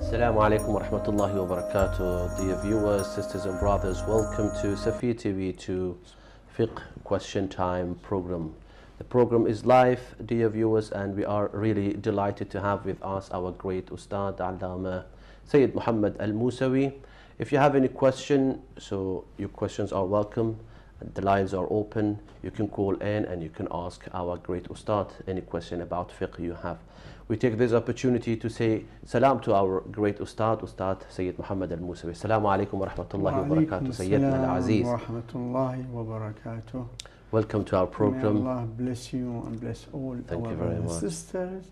Assalamu alaikum wa rahmatullahi wa barakatuh. Dear viewers, sisters and brothers, welcome to Syed EP02 Fiqh Question Time program. The program is live, dear viewers, and we are really delighted to have with us our great Ustad Allama Syed Muhammad ALMUSAWI. If you have any question, so your questions are welcome. The lines are open. You can call in and you can ask our great Ustad any question about fiqh you have. We take this opportunity to say salam to our great Ustad Syed Muhammad ALMUSAWI. Assalamu alaikum wa rahmatullahi wa barakatuh. Sayyidina al-Aziz. Wa rahmatullahi wa barakatuh. Welcome to our program. May Allah bless you and bless all Thank our you very brothers much. and sisters.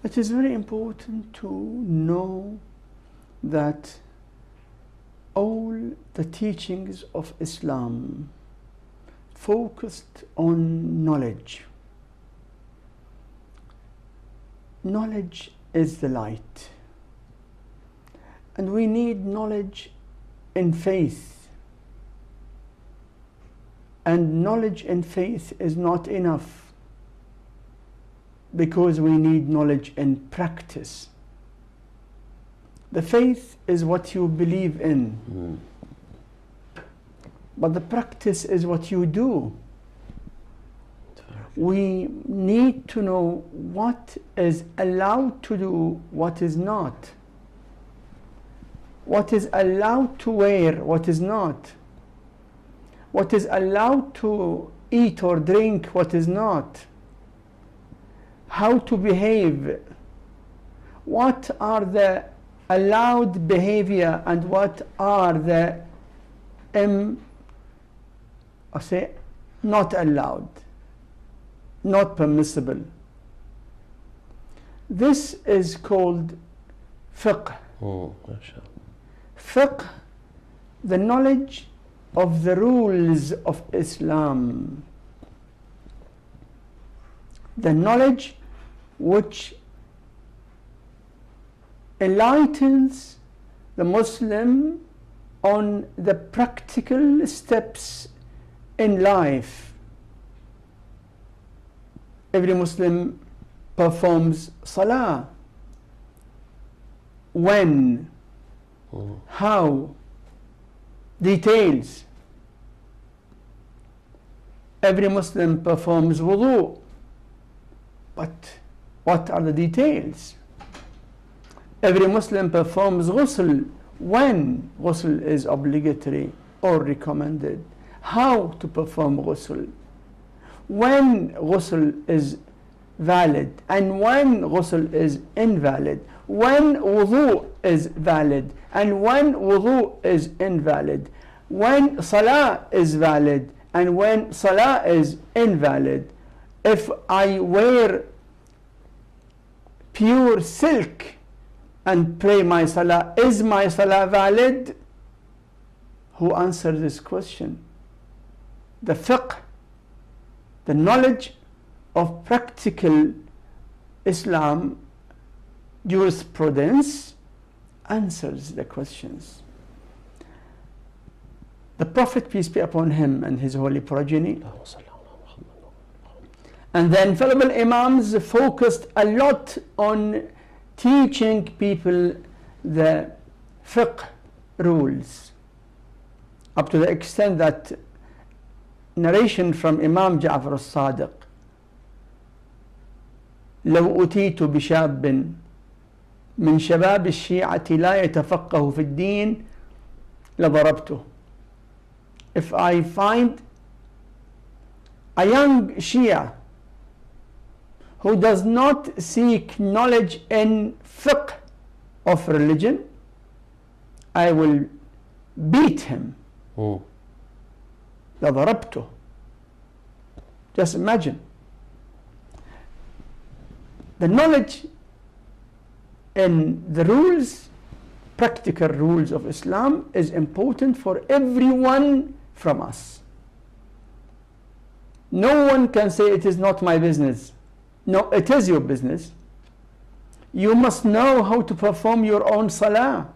It is very important to know that all the teachings of Islam focused on knowledge. Knowledge is the light, and we need knowledge in faith, and knowledge in faith is not enough because we need knowledge in practice. The faith is what you believe in, but the practice is what you do. We need to know what is allowed to do, what is not. What is allowed to wear, what is not. What is allowed to eat or drink, what is not. How to behave. What are the allowed behavior and what are the not allowed, not permissible. This is called fiqh. Fiqh, the knowledge of the rules of Islam, the knowledge which enlightens the Muslim on the practical steps in life. Every Muslim performs salah. When? How? Details. Every Muslim performs wudu. But what are the details? Every Muslim performs ghusl. When ghusl is obligatory or recommended? How to perform ghusl? When ghusl is valid and when ghusl is invalid? When wudu is valid and when wudu is invalid? When salah is valid and when salah is invalid? If I wear pure silk and pray my salah, is my salah valid? Who answers this question? The fiqh, the knowledge of practical Islam jurisprudence answers the questions. The Prophet, peace be upon him, and his holy progeny, and the infallible Imams focused a lot on teaching people the fiqh rules, up to the extent that narration from Imam Ja'far al-Sadiq, لو أتيت بشاب من شباب الشيعة لا يتفقه في الدين لضربته. If I find a young Shia who does not seek knowledge in fiqh of religion, I will beat him. لضربته. Just imagine. The knowledge in the rules, practical rules of Islam, is important for everyone from us. No one can say it is not my business. No, it is your business. You must know how to perform your own salah.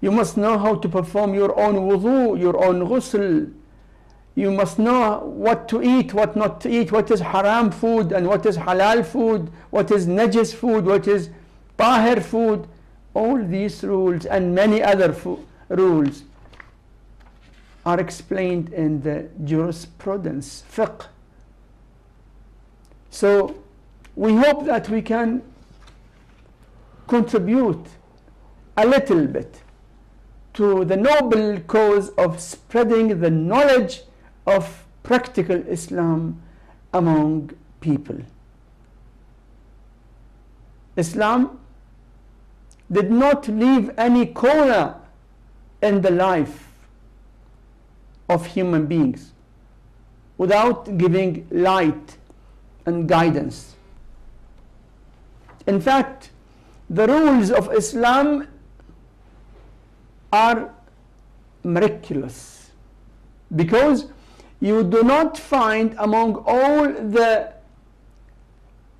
You must know how to perform your own wudu, your own ghusl. You must know what to eat, what not to eat, what is haram food and what is halal food, what is najis food, what is tahir food. all these rules and many other rules are explained in the jurisprudence, fiqh. So we hope that we can contribute a little bit to the noble cause of spreading the knowledge of practical Islam among people. Islam did not leave any corner in the life of human beings without giving light and guidance. In fact, the rules of Islam are miraculous because you do not find among all the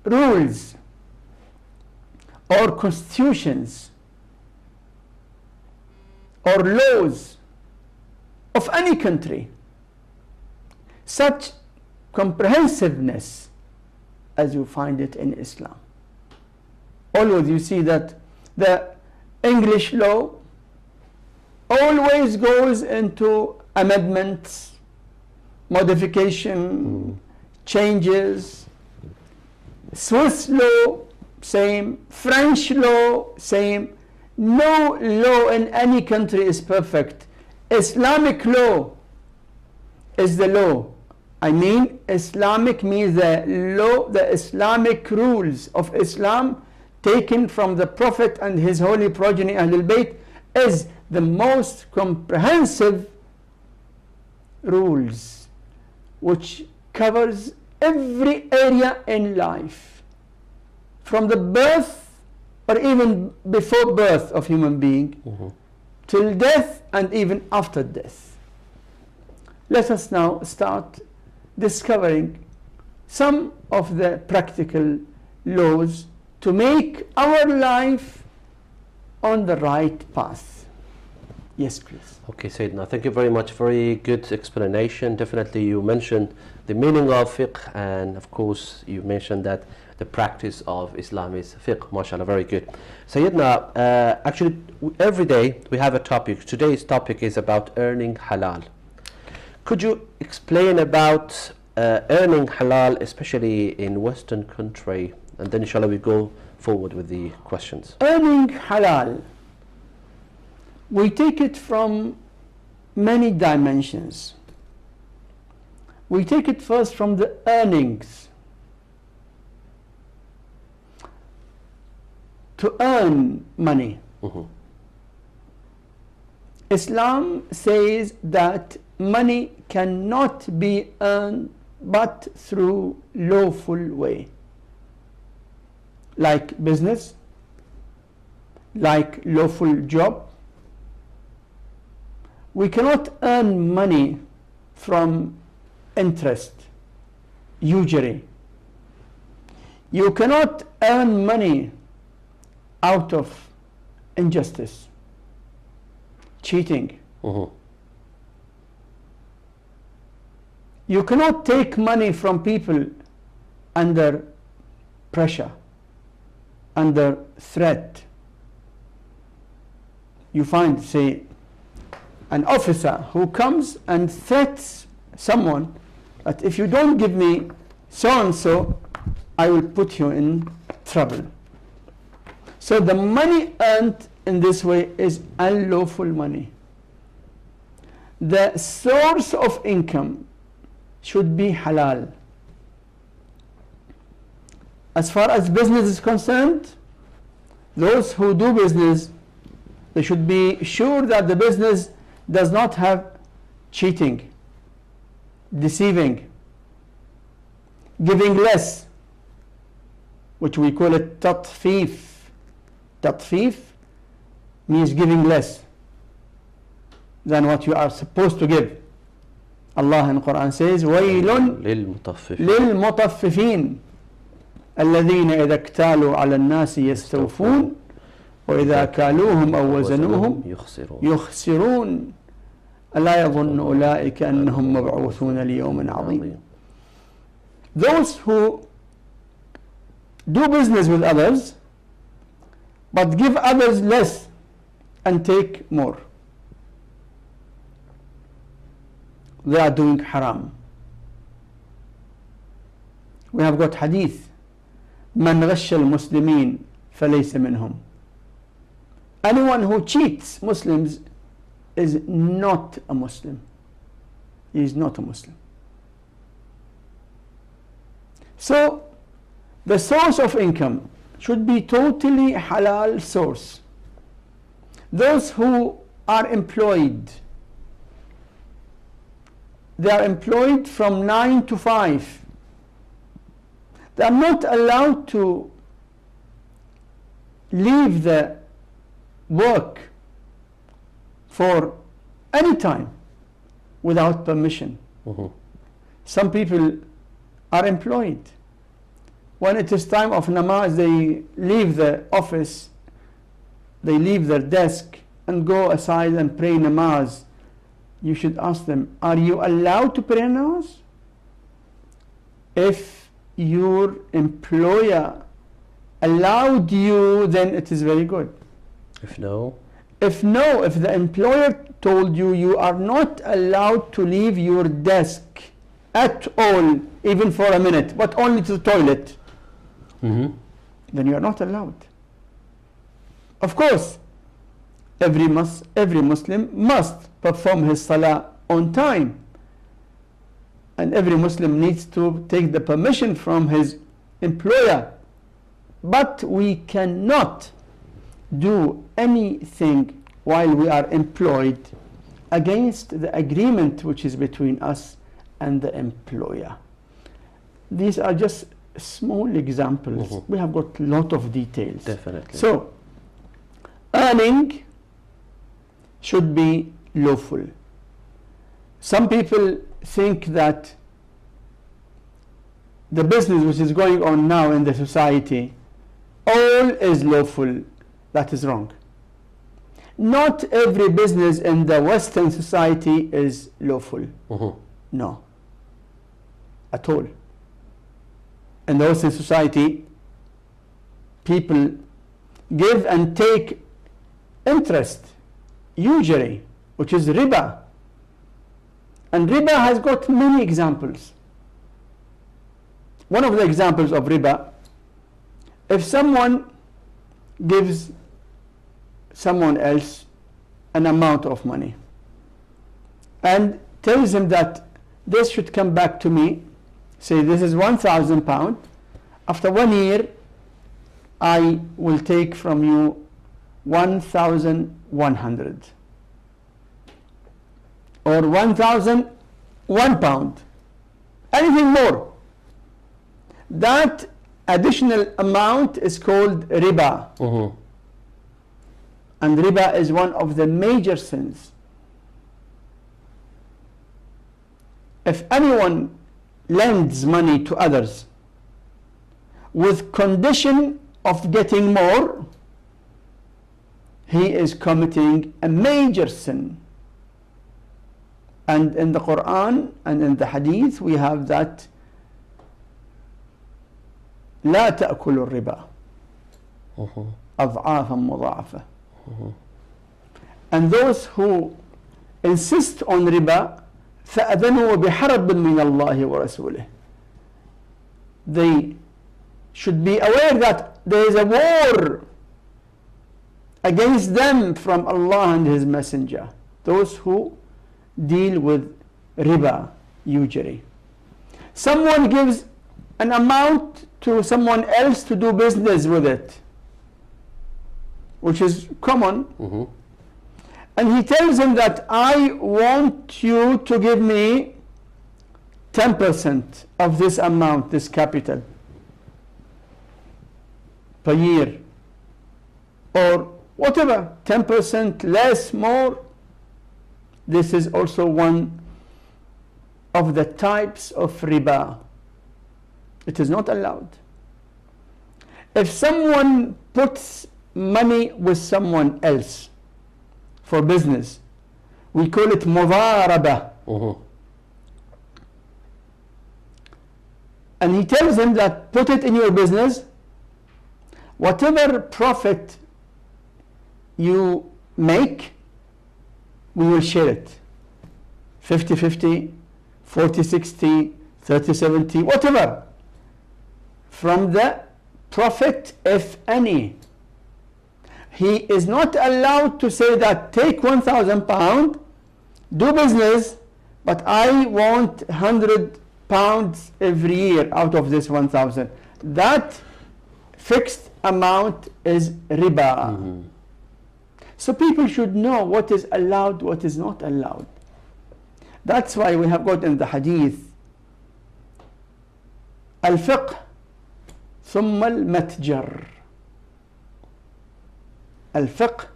rules or constitutions or laws of any country such comprehensiveness as you find it in Islam. Always you see that the English law always goes into amendments, modification, changes. Swiss law, same. French law, same. No law in any country is perfect. Islamic law is the law. I mean, Islamic means the law, the Islamic rules of Islam taken from the Prophet and his holy progeny Ahlul Bayt is the most comprehensive rules which covers every area in life, from the birth or even before birth of human being till death and even after death. Let us now start discovering some of the practical laws to make our life on the right path. Yes, please. Okay, Syed, now thank you very much. Very good explanation. Definitely you mentioned the meaning of fiqh, and of course you mentioned that the practice of Islam is fiqh. MashaAllah, very good. Sayyidina, actually every day we have a topic. Today's topic is about earning halal. Could you explain about earning halal, especially in Western country, and then inshallah we go forward with the questions. Earning halal, we take it from many dimensions. We take it first from the earnings. To earn money. Islam says that money cannot be earned but through lawful way, like business, like lawful job. We cannot earn money from interest, usury. You cannot earn money out of injustice, cheating. You cannot take money from people under pressure, under threat. You find, say, an officer who comes and threats someone that if you don't give me so and so, I will put you in trouble. So the money earned in this way is unlawful money. The source of income should be halal. As far as business is concerned, those who do business, they should be sure that the business does not have cheating, deceiving, giving less, which we call it tatfif. Tatfif means giving less than what you are supposed to give. Allah in the Quran says, وَيْلٌ لِلْمُطَفِّفِينَ الَّذِينَ إِذَا اكْتَالُوا عَلَى النَّاسِ يَسْتَوْفُونَ وَإِذَا كَالُوهُمْ أَوْ وَزَنُوهُمْ يُخْسِرُونَ أَلَا يَظُنُّ أُولَئِكَ أَنَّهُمْ مَبْعُوثُونَ لِيَوْمٍ عَظِيمٍ. Those who do business with others, but give others less and take more. They are doing haram. We have got hadith, من غش المسلمين فليس منهم. Anyone who cheats Muslims is not a Muslim. He is not a Muslim. So the source of income should be totally halal source. Those who are employed, they are employed from 9 to 5. They are not allowed to leave the work for any time without permission. Some people are employed. When it is time of namaz, they leave the office, they leave their desk and go aside and pray namaz. You should ask them, are you allowed to pray namaz? If your employer allowed you, then it is very good. If no, if the employer told you you are not allowed to leave your desk at all, even for a minute, but only to the toilet, then you are not allowed. Of course, every Muslim must perform his salah on time, and every Muslim needs to take the permission from his employer, but we cannot do anything while we are employed against the agreement which is between us and the employer. These are just small examples. We have got a lot of details. Definitely. So, earning should be lawful. Some people think that the business which is going on now in the society, all is lawful. That is wrong. Not every business in the Western society is lawful. No. At all. In the Western society, people give and take interest, usury, which is riba. And riba has got many examples. One of the examples of riba, if someone gives someone else an amount of money and tells him that this should come back to me, say this is £1,000, after 1 year I will take from you 1,100 or 1,001 pound, anything more. That additional amount is called riba. And riba is one of the major sins. If anyone lends money to others with condition of getting more, he is committing a major sin. And in the Quran and in the Hadith we have that لا تأكلوا الربا أضعافا مضاعفة. And those who insist on riba فأذنوا بحرب من الله ورسوله, they should be aware that there is a war against them from Allah and His Messenger. Those who deal with riba, usury. Someone gives an amount to someone else to do business with it, which is common, and he tells him that I want you to give me 10% of this amount, this capital, per year, or whatever, 10% less, more. This is also one of the types of riba. It is not allowed. If someone puts money with someone else for business, we call it mudaraba. And he tells him that put it in your business, whatever profit you make, we will share it. 50-50, 40-60, 30-70, whatever. From the profit, if any. He is not allowed to say that take £1,000, do business, but I want £100 every year out of this 1,000. That fixed amount is riba. So people should know what is allowed, what is not allowed. That's why we have got in the hadith, الفقه ثم المتجر. الفقه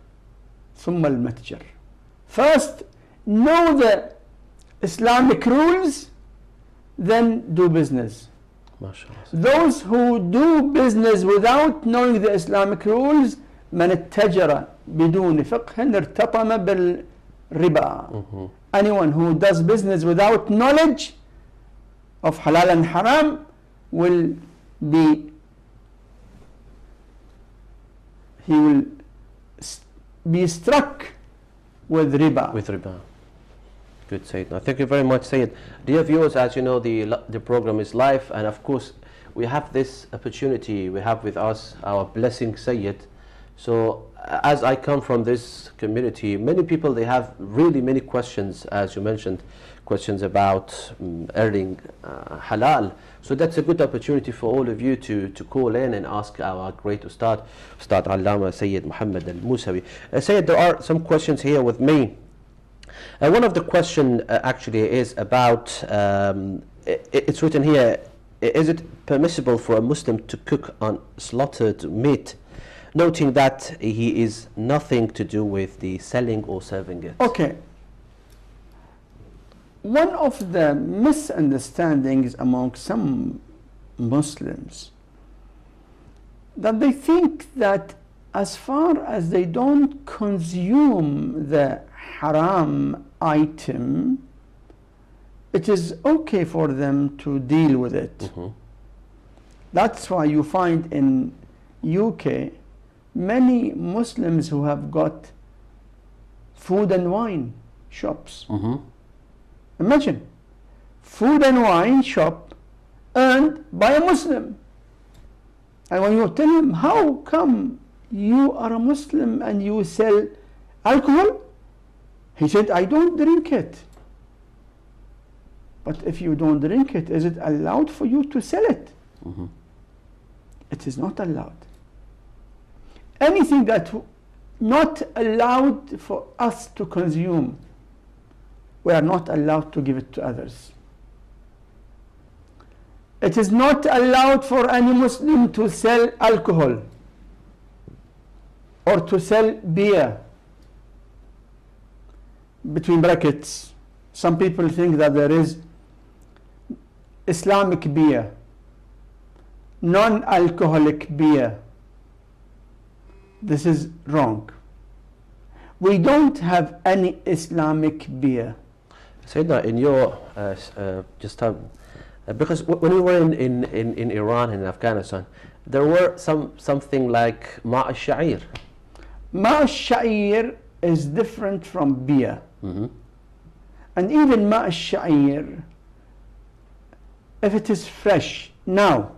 ثم المتجر. First, know the Islamic rules, then do business. Those who do business without knowing the Islamic rules, من اتجر بدون فقه ارتطم بالربا. Anyone who does business without knowledge of halal and haram will be, he will be struck with riba. With riba. Good, Syed. Now, thank you very much, Syed. Dear viewers, as you know, the program is live, and of course, we have this opportunity. We have with us our blessing Syed. So, as I come from this community, many people, they have really many questions, as you mentioned, questions about earning halal. So that's a good opportunity for all of you to call in and ask our great Ustad Allama Syed Muhammad ALMUSAWI. Syed, there are some questions here with me. One of the question actually is about, it's written here, is it permissible for a Muslim to cook on slaughtered meat, noting that he is nothing to do with the selling or serving it? Okay. One of the misunderstandings among some Muslims, that they think that as far as they don't consume the haram item, it is okay for them to deal with it. That's why you find in UK many Muslims who have got food and wine shops. Imagine, food and wine shop earned by a Muslim. And when you tell him, how come you are a Muslim and you sell alcohol? He said, I don't drink it. But if you don't drink it, is it allowed for you to sell it? It is not allowed. Anything that not allowed for us to consume, we are not allowed to give it to others. It is not allowed for any Muslim to sell alcohol or to sell beer. Between brackets, some people think that there is Islamic beer, non-alcoholic beer. This is wrong. We don't have any Islamic beer. Sayyidina, in your because when we were in Iran and Afghanistan, there were something like ma' al-sha'ir. Ma' al-sha'ir is different from beer. And even ma' al-sha'ir, if it is fresh now,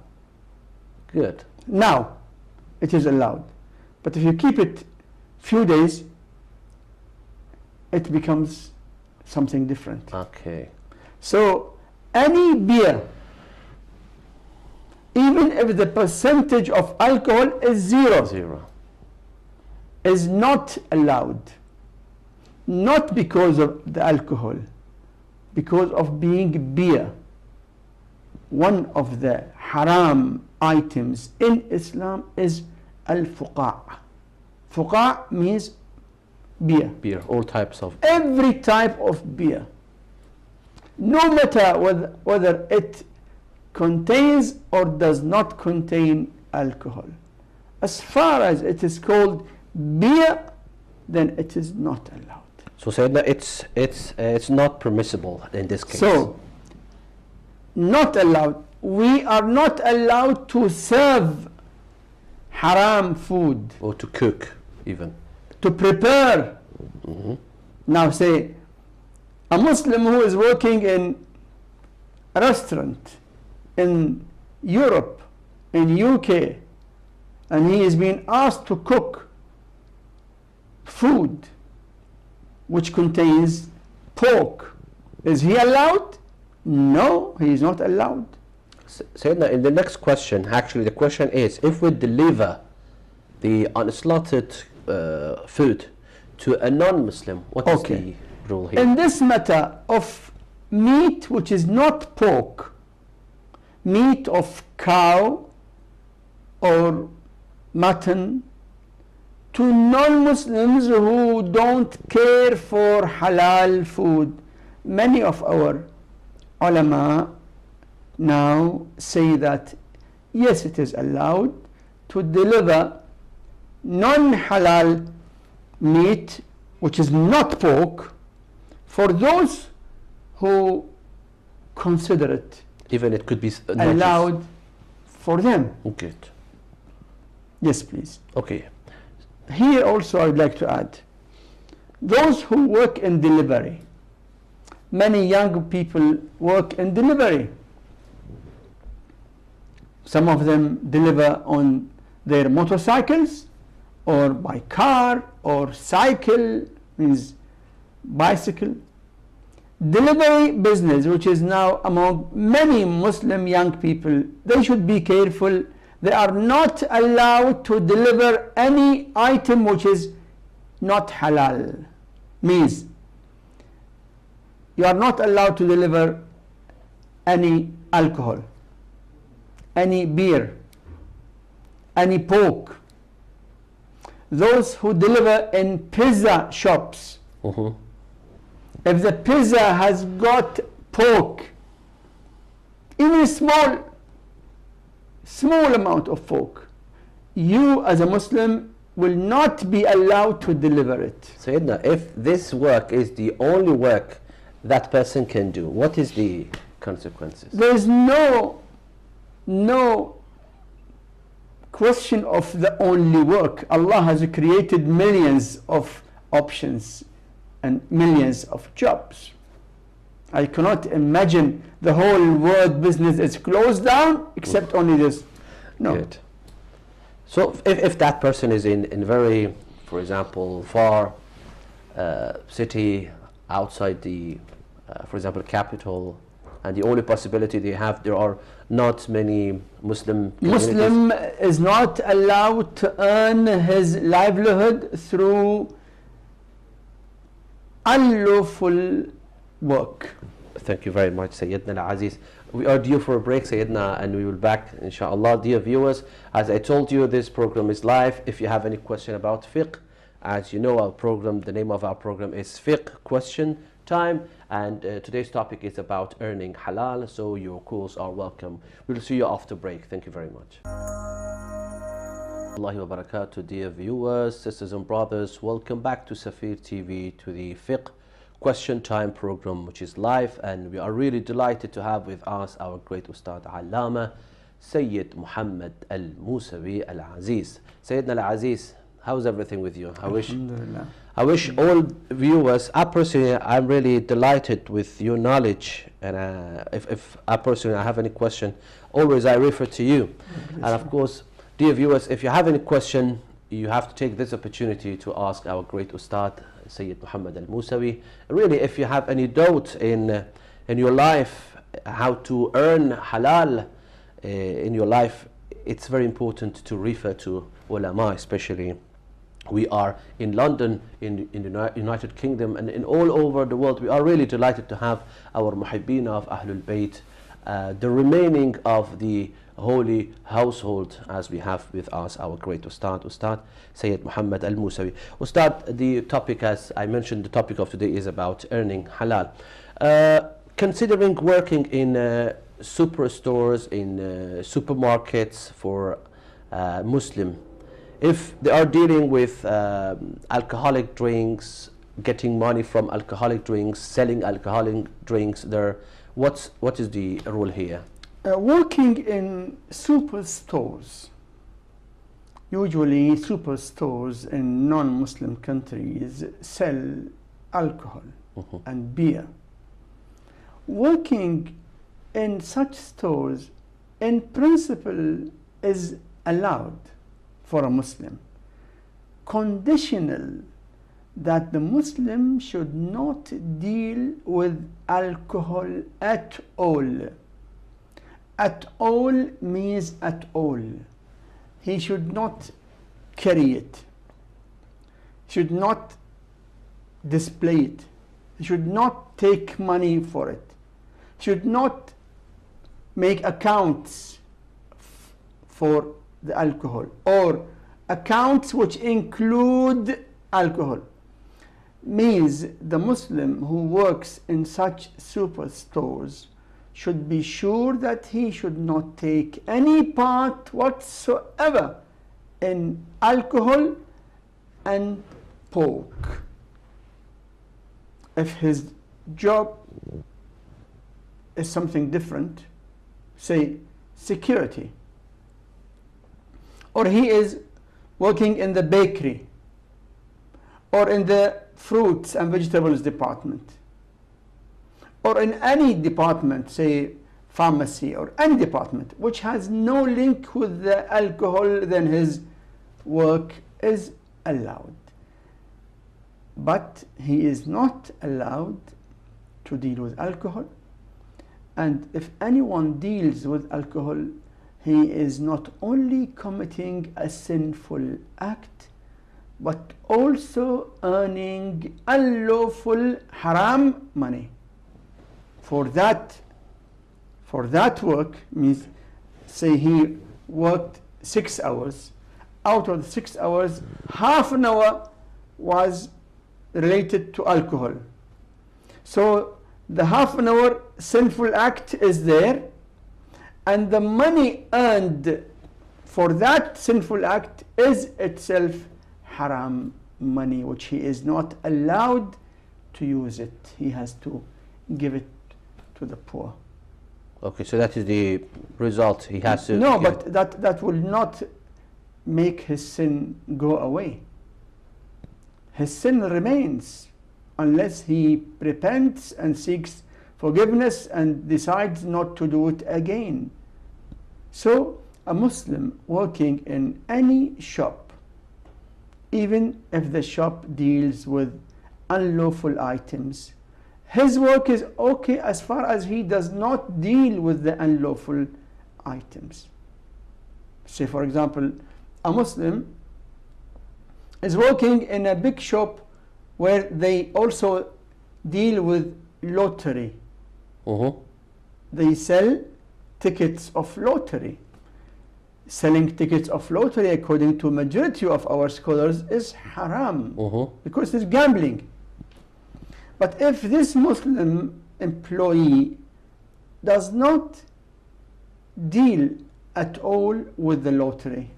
good. Now, it is allowed. But if you keep it few days, it becomes something different. Okay. So any beer, even if the percentage of alcohol is zero, is not allowed. Not because of the alcohol, because of being beer. One of the haram items in Islam is al-fuqa'. Fuqa' means beer. Beer, all types of. Every type of beer. No matter whether it contains or does not contain alcohol. As far as it is called beer, then it is not allowed. So Sayyidina, it's not permissible in this case. So, not allowed. We are not allowed to serve haram food. Or to cook even. to prepare. Now say, a Muslim who is working in a restaurant in Europe, in UK, and he is being asked to cook food which contains pork. Is he allowed? No, he is not allowed. Sayyidina, in the next question, actually the question is, if we deliver the unslaughtered food to a non-Muslim, what is the rule here? In this matter of meat which is not pork, meat of cow or mutton, to non-Muslims who don't care for halal food, many of our ulama now say that yes, it is allowed to deliver non-halal meat which is not pork for those who consider it Even it could be allowed for them. Good. Yes, please. Okay. Here also I would like to add, those who work in delivery, many young people work in delivery. Some of them deliver on their motorcycles or by car or cycle, means bicycle. Delivery business, which is now among many Muslim young people, they should be careful. They are not allowed to deliver any item which is not halal. Means you are not allowed to deliver any alcohol, any beer, any pork. Those who deliver in pizza shops, if the pizza has got pork, even small amount of pork, you as a Muslim will not be allowed to deliver it. Sayyidina, if this work is the only work that person can do, what is the consequences? There is no question of the only work. Allah has created millions of options and millions of jobs. I cannot imagine the whole world business is closed down except only this. No. Good. So if that person is in very, for example, far city outside the, for example, capital, and the only possibility they have, there are not many Muslim communities. Muslim is not allowed to earn his livelihood through unlawful work. Thank you very much, Sayyidina Al-Aziz. We are due for a break, Sayyidina, and we will back, inshallah. Dear viewers, as I told you, this program is live. If you have any question about fiqh, as you know, our program, the name of our program is Fiqh Question Time, and today's topic is about earning halal, so your calls are welcome. We'll see you after break. Thank you very much. Allahi wa barakatuh, dear viewers, sisters and brothers, welcome back to Safir TV, to the Fiqh Question Time program, which is live, and we are really delighted to have with us our great Ustad Allama Syed Muhammad ALMUSAWI Al-Aziz. Sayyidina Al-Aziz, how's everything with you? I wish all viewers, I'm really delighted with your knowledge, and if I have any question, always I refer to you. And of course, dear viewers, if you have any question, you have to take this opportunity to ask our great Ustad Syed Muhammad ALMUSAWI. Really, if you have any doubt in your life, how to earn halal in your life, it's very important to refer to ulama, especially. We are in London, in the United Kingdom, and in all over the world. We are really delighted to have our muhibbeen of Ahlul Bayt, the remaining of the holy household, as we have with us our great Ustad Syed Muhammad ALMUSAWI. Ustad, the topic, as I mentioned, the topic of today is about earning halal. Considering working in superstores, in supermarkets for Muslim, if they are dealing with alcoholic drinks, getting money from alcoholic drinks, selling alcoholic drinks there, what is the rule here? Working in superstores usually superstores in non-Muslim countries sell alcohol and beer. Working in such stores in principle is allowed for a Muslim, conditional that the Muslim should not deal with alcohol at all. At all means at all. He should not carry it, should not display it, he should not take money for it, should not make accounts for the alcohol or accounts which include alcohol. Means the Muslim who works in such superstores should be sure that he should not take any part whatsoever in alcohol and pork. If his job is something different, say security, or he is working in the bakery or in the fruits and vegetables department, or in any department, say pharmacy or any department which has no link with the alcohol, then his work is allowed. But he is not allowed to deal with alcohol, and if anyone deals with alcohol, he is not only committing a sinful act, but also earning unlawful haram money. For that work, means say he worked 6 hours, out of the 6 hours, half an hour was related to alcohol. So the half an hour sinful act is there, and the money earned for that sinful act is itself haram money, which he is not allowed to use it. He has to give it to the poor. Okay, so that is the result. He has to. No, but that will not make his sin go away. His sin remains unless he repents and seeks forgiveness and decides not to do it again. So a Muslim working in any shop, even if the shop deals with unlawful items, his work is okay as far as he does not deal with the unlawful items. Say for example, a Muslim is working in a big shop where they also deal with lottery. They sell tickets of lottery. Selling tickets of lottery, according to majority of our scholars, is haram because it's gambling. But if this Muslim employee does not deal at all with the lottery,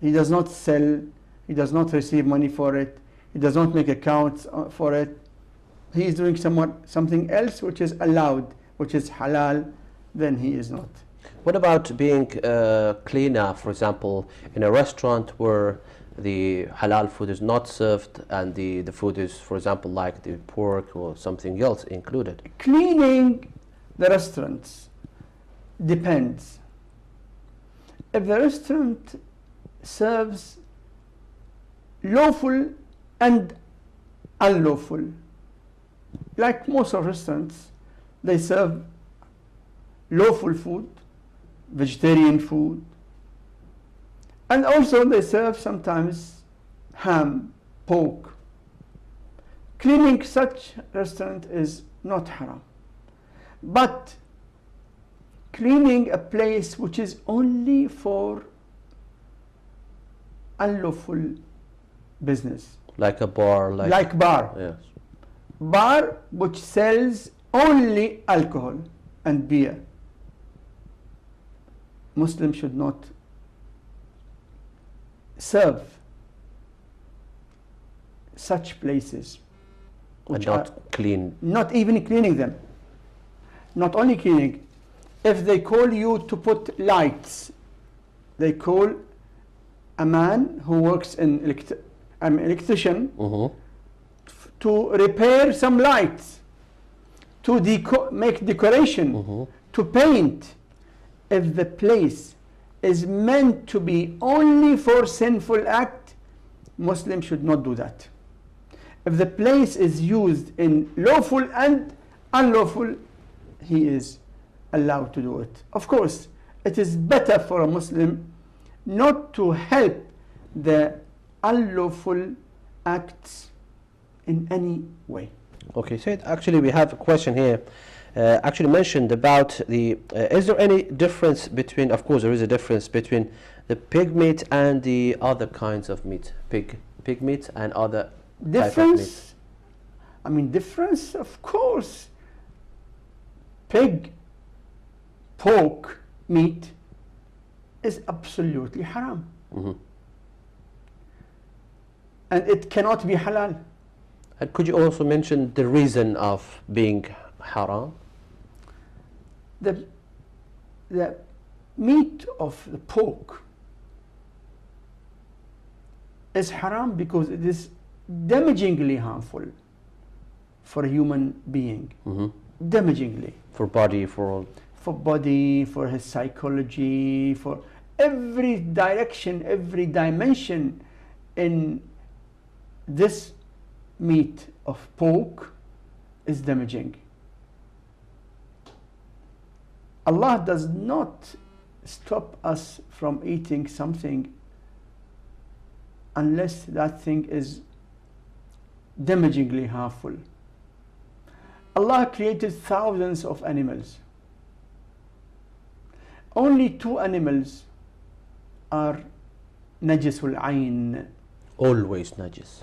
he does not sell, he does not receive money for it, he does not make accounts for it, he is doing something else which is allowed, which is halal, then he is not. What about being a cleaner, for example, in a restaurant where the halal food is not served and the food is, for example, like the pork or something else included? Cleaning the restaurants depends. If the restaurant serves lawful and unlawful, like most of restaurants, they serve lawful food, vegetarian food, and also they serve sometimes ham, pork. Cleaning such restaurant is not haram. But cleaning a place which is only for unlawful business, like a bar, like bar, yes, bar which sells only alcohol and beer, Muslims should not serve such places, and not clean, not even cleaning them. Not only cleaning, if they call you to put lights, they call a man who works in an electrician to repair some lights, to make decoration, to paint. If the place is meant to be only for sinful act, Muslim should not do that. If the place is used in lawful and unlawful, he is allowed to do it. Of course, it is better for a Muslim not to help the unlawful acts in any way. Okay, Syed, actually we have a question here. Actually mentioned about the, is there any difference between, of course there is a difference between the pig meat and the other kinds of meat, pig meat and other type of meat? I mean, difference, of course. Pig, pork meat is absolutely haram. And it cannot be halal. And could you also mention the reason of being haram? The meat of the pork is haram because it is damagingly harmful for a human being. Damagingly. For body, for body, for his psychology, for every direction, every dimension in this meat of pork is damaging. Allah does not stop us from eating something unless that thing is damagingly harmful. Allah created thousands of animals. Only 2 animals are najisul ayn. Always najis.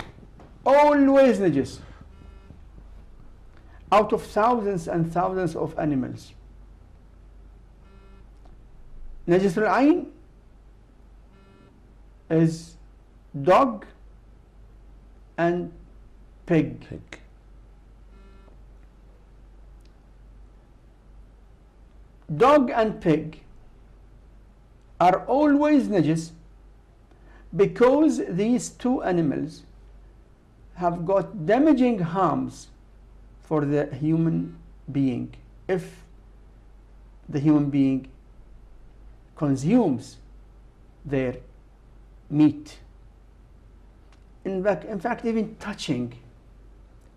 Always najis. Out of thousands and thousands of animals, najisul ayn is dog and pig. Dog and pig are always najis because these 2 animals have got damaging harms for the human being if the human being consumes their meat. In fact, even touching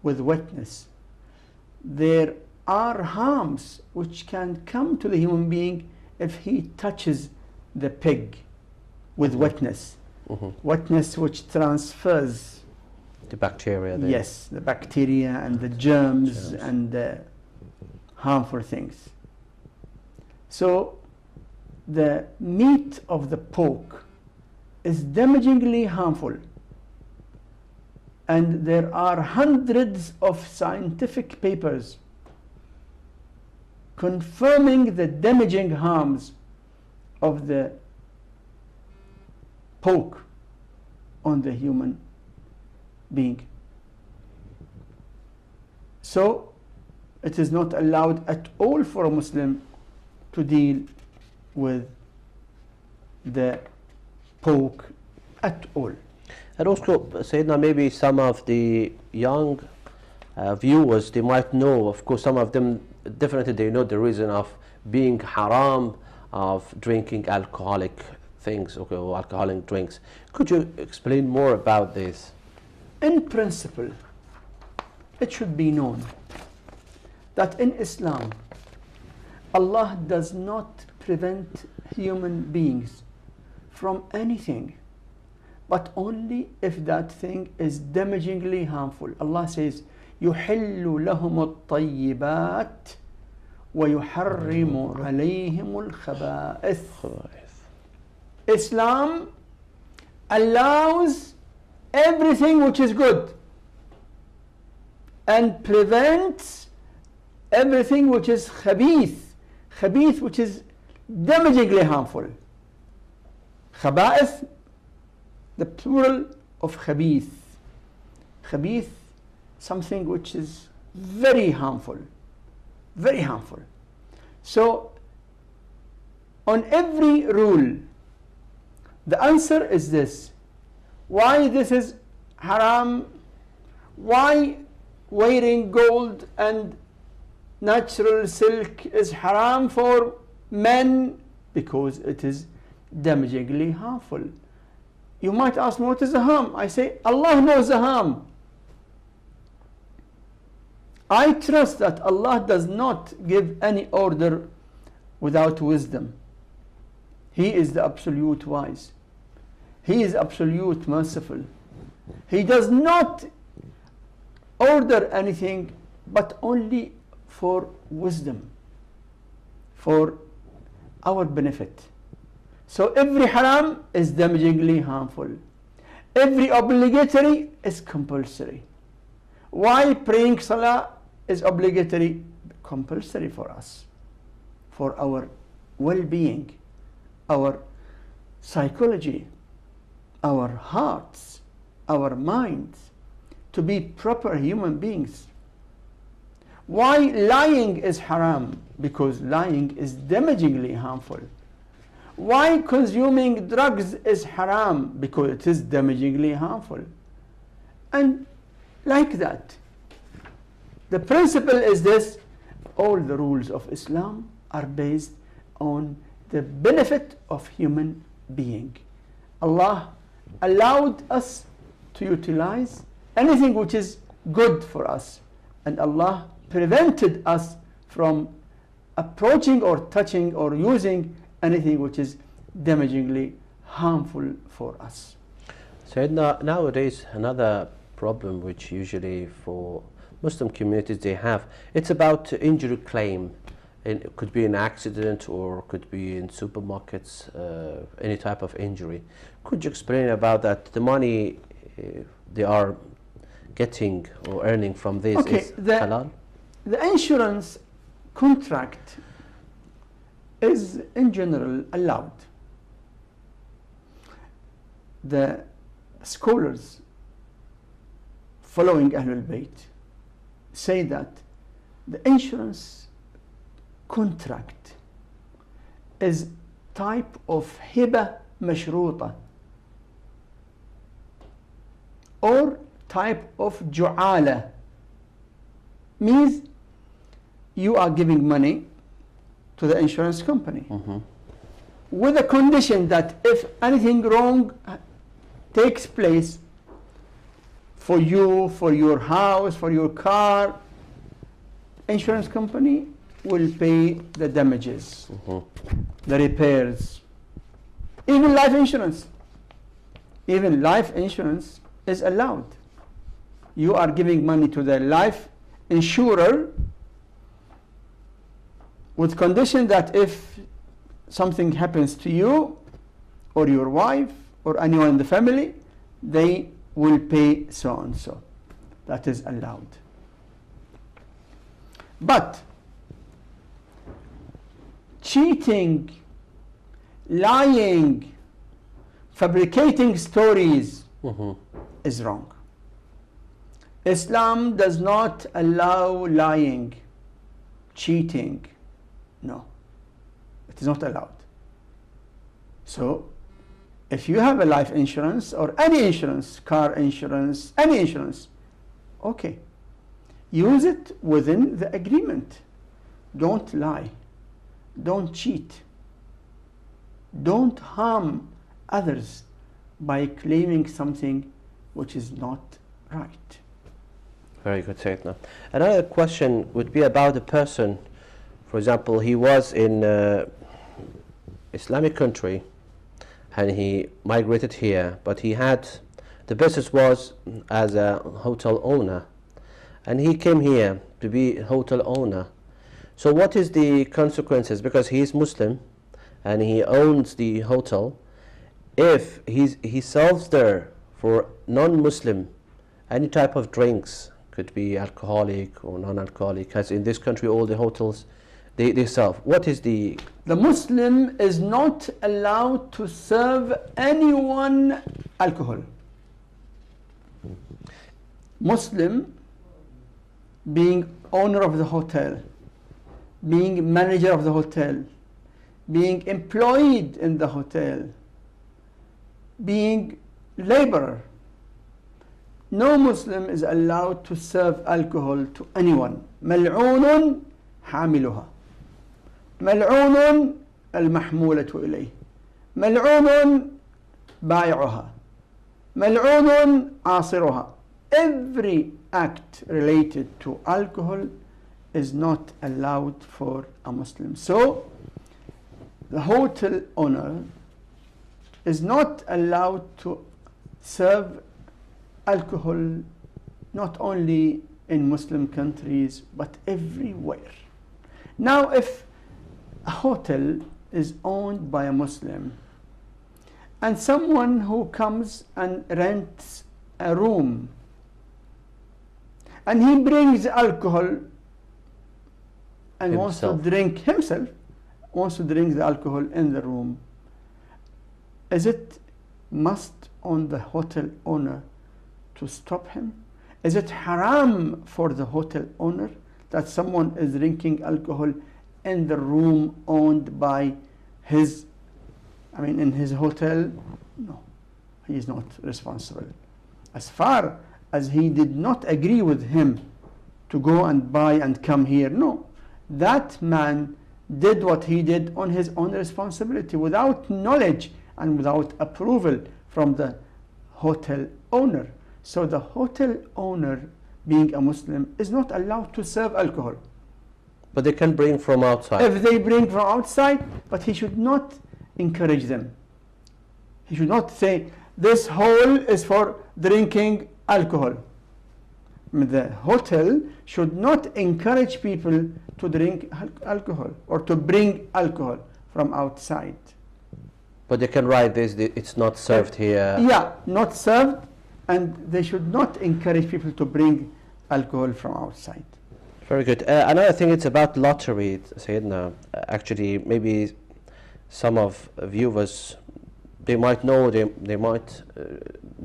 with wetness, there are harms which can come to the human being if he touches the pig with wetness. Wetness which transfers the bacteria there. Yes, the bacteria and the germs and the harmful things. So the meat of the pork is damagingly harmful, and there are hundreds of scientific papers confirming the damaging harms of the pork on the human being. So it is not allowed at all for a Muslim to deal with the pork at all. And also, Sayyidina, maybe some of the young viewers, they might know, of course some of them definitely they know the reason of being haram of drinking alcoholic things, okay, or alcoholic drinks. Could you explain more about this? In principle, it should be known that in Islam, Allah does not prevent human beings from anything, but only if that thing is damagingly harmful. Allah says, يُحِلُّ لَهُمُ الطَّيِّبَاتِ وَيُحَرِّمُ عَلَيْهِمُ الْخَبَائِثِ. Islam allows everything which is good and prevents everything which is khabith, which is damagingly harmful. Khaba'ith, the plural of khabith. Khabith, something which is very harmful, very harmful. So on every rule The answer is this. Why this is haram? Why wearing gold and natural silk is haram for men? Because it is damagingly harmful. You might ask me, what is the harm? I say, Allah knows the harm. I trust that Allah does not give any order without wisdom. He is the absolute wise. He is absolute merciful. He does not order anything but only for wisdom, for our benefit. So every haram is damagingly harmful. Every obligatory is compulsory. Why praying salah is obligatory? Compulsory for us, for our well-being, our psychology, our hearts, our minds, to be proper human beings. Why lying is haram? Because lying is damagingly harmful. Why consuming drugs is haram? Because it is damagingly harmful. And like that. The principle is this: all the rules of Islam are based on the benefit of human being. Allah allowed us to utilize anything which is good for us, and Allah prevented us from approaching or touching or using anything which is damagingly harmful for us. So nowadays, another problem which usually for Muslim communities they have, it's about injury claim. It could be an accident or could be in supermarkets, any type of injury. Could you explain about that? The money they are getting or earning from this is halal? The insurance contract is in general allowed. The scholars following Ahlul Bayt say that the insurance contract is type of hiba mashruta or type of ju'ala. Means you are giving money to the insurance company with a condition that if anything wrong takes place for you, for your house, for your car, insurance company will pay the damages, the repairs. Even life insurance. Even life insurance is allowed. You are giving money to the life insurer with condition that if something happens to you or your wife or anyone in the family, they will pay so and so. That is allowed. But cheating, lying, fabricating stories is wrong. Islam does not allow lying, cheating. No, it is not allowed. So, if you have a life insurance or any insurance, car insurance, any insurance, okay, use it within the agreement. Don't lie. Don't cheat. Don't harm others by claiming something which is not right. Very good, Syed. Another question would be about the person. For example, he was in Islamic country and he migrated here, but he had, the business was as a hotel owner, and he came here to be a hotel owner. So what is the consequences? Because he is Muslim and he owns the hotel. If he sells there for non-Muslim any type of drinks, could be alcoholic or non-alcoholic, as in this country all the hotels they serve. What is the Muslim is not allowed to serve anyone alcohol. Muslim, being owner of the hotel, being manager of the hotel, being employed in the hotel, being laborer. No Muslim is allowed to serve alcohol to anyone. ملعون حاملها ملعون المحمولة إليه ملعون بائعها ملعون عاصرها. Every act related to alcohol is not allowed for a Muslim. So the hotel owner is not allowed to serve alcohol not only in Muslim countries but everywhere. Now if a hotel is owned by a Muslim and someone who comes and rents a room and he brings alcohol and wants to drink himself, wants to drink the alcohol in the room, is it must on the hotel owner to stop him? Is it haram for the hotel owner that someone is drinking alcohol in the room owned by his, in his hotel? No, he is not responsible. As far as he did not agree with him to go and buy and come here, no. That man did what he did on his own responsibility without knowledge and without approval from the hotel owner. So the hotel owner, being a Muslim, is not allowed to serve alcohol. But they can bring from outside. If they bring from outside, but he should not encourage them. He should not say, this hall is for drinking alcohol. The hotel should not encourage people to drink alcohol or to bring alcohol from outside. But they can write this, it's not served here. Yeah, not served, and they should not encourage people to bring alcohol from outside. Very good. Another thing, it's about lottery, Sayyidina. Actually, maybe some of viewers, they might know, they might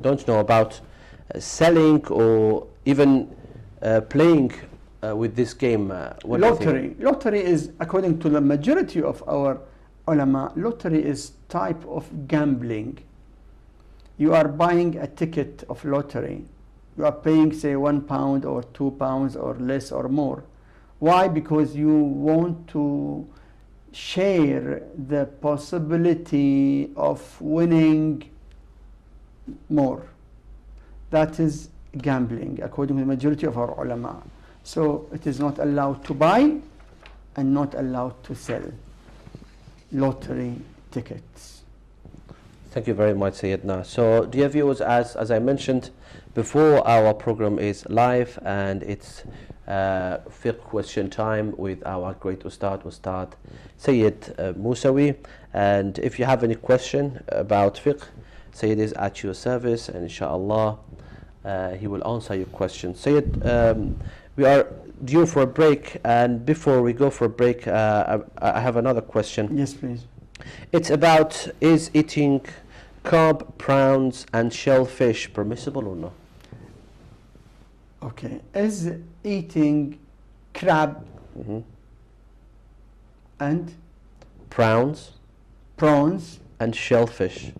don't know about selling or even playing with this game. Lottery is, according to the majority of our ulama, lottery is type of gambling. You are buying a ticket of lottery. You are paying, say, £1 or £2 or less or more. Why? Because you want to share the possibility of winning more. That is gambling, according to the majority of our ulama. So it is not allowed to buy and not allowed to sell lottery tickets. Thank you very much, Sayyidina. So, dear viewers, as I mentioned before, our program is live and it's fiqh question time with our great Ustad Syed Musawi. And if you have any question about fiqh, Syed is at your service, and inshallah he will answer your question. Syed, we are due for a break, and before we go for a break, I have another question. Yes, please. It's about, is eating carp, prawns and shellfish permissible or not? Okay, is eating crab and prawns and shellfish,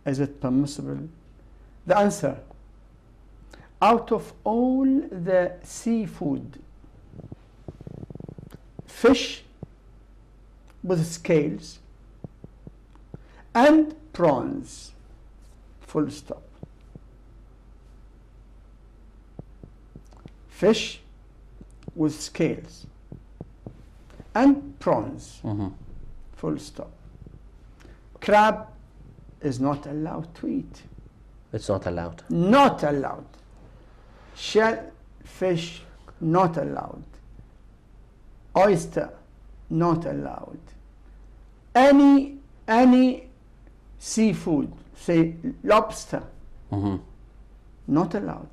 is it permissible? The answer, out of all the seafood, fish with scales and prawns, full stop. Fish with scales and prawns, full stop. Crab is not allowed to eat. It's not allowed. Not allowed. Shellfish, not allowed. Oyster, not allowed. Any seafood, say lobster, not allowed.